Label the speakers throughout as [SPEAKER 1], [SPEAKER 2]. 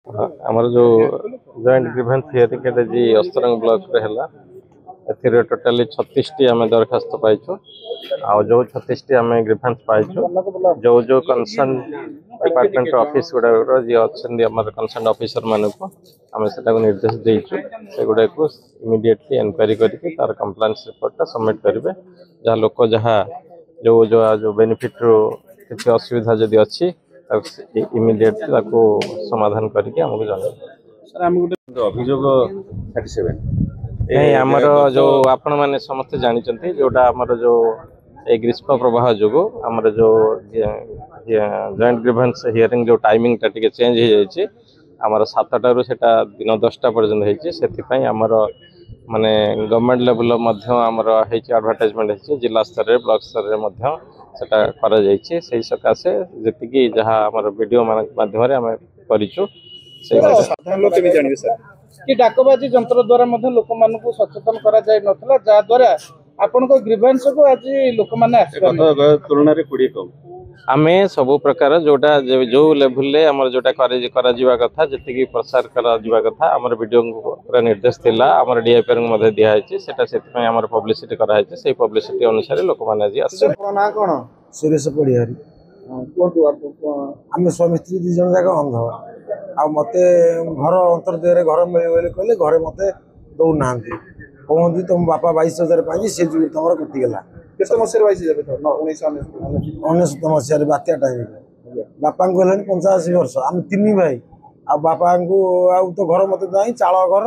[SPEAKER 1] ଆମର जो joint grievance hearing के जी अस्तरंग ब्लॉक रे हला एथिरे टोटली 36 टी आमे दरखास्त पाइछु आ जो 36 टी आमे ग्रीवेंस पाइछु जो कंसर्न डिपार्टमेंट ऑफिस गुडा जी अछन हमर कंसर्न ऑफिसर माने को आमे सेटा को निर्देश देइछु से गुडा को इमीडिएटली इंक्वायरी करके तार कंप्लायंस रिपोर्ट सबमिट करबे जहा लोक जहा जो जो जो बेनिफिट रो किसी असुविधा जदि अच्छी इमिडिएटली ताको समाधान करके हमको जनाए
[SPEAKER 2] सर हम गोटे अभियोग 37
[SPEAKER 1] नहीं आमर जो आपण मैंने समस्ते जानते जोटा आमर जो ग्रीष्म प्रवाह जो आमर जो जॉइंट ग्रीवेंस हियरिंग जो टाइमिंग टा टिके चेंज हो जाए आमर 7टारू सेटा दिन 10टा पर्यंत होती आमर माने गवर्नमेंट लेवल आमर एडवर्टाइजमेंट है जिला स्तर रे ब्लॉक स्तर रे सेटा करा जाइए से सकाशे जी जहाँ आमर वीडियो माध्यम आम करिछु से
[SPEAKER 2] साधारण लोक भी जानिबे सर कि डाकबाजी जंत्र द्वारा लोक मान सचेतन करा जाय नथला जा द्वारा आपन को ग्रीवेंस को आज लोक माने तुलना रे 20 कम
[SPEAKER 1] आमे सब प्रकार जोटा जो लेवल रे हमर जोटा करा जीवा कथा जति की प्रसार करा जीवा कथा हमर वीडियो को पूरा निर्देश थिला हमर डीआईपीआर को मध्ये दिया है सेटा सेति में हमर पब्लिसिटी करा है से पब्लिसिटी अनुसार लोक माने आज आसे
[SPEAKER 3] ना कोन सुरेश पडिहारी
[SPEAKER 2] कोंतु
[SPEAKER 3] आमे स्वामी स्त्री दि जन जाका अंध आ मते घर अंतर्देह घर मिले बोले कहले घरे मते दौ नांती कहंती तुम बापा 22,000 पाई से जो तमर कटि गेला
[SPEAKER 2] केते मसेर 22,000 तो 19
[SPEAKER 3] मसिया बात्या टाइम बापा को हेलानी 85 वर्ष आम तीन भाई आ बापा को आउ तो घर मते नहीं चाल घर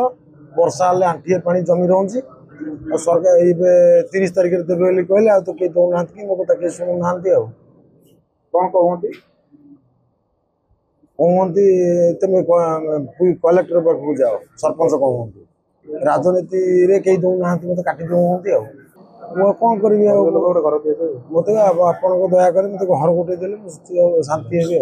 [SPEAKER 3] वर्षा हेले आंठिए पानी जमी रहउची सरकार ये 30 तारिख रे देबे बोली कहले आ तो के दौ नांती कि मो कथा के सुनु नांती आ
[SPEAKER 2] कोन कहंती
[SPEAKER 3] कहते तुम कलेक्टर पाक जाओ सरपंच कहते राजनीति रे कई दौना मत काटि दौंती कौन करी मत आप दया कर मत घर गोटे देले शांति हेबे।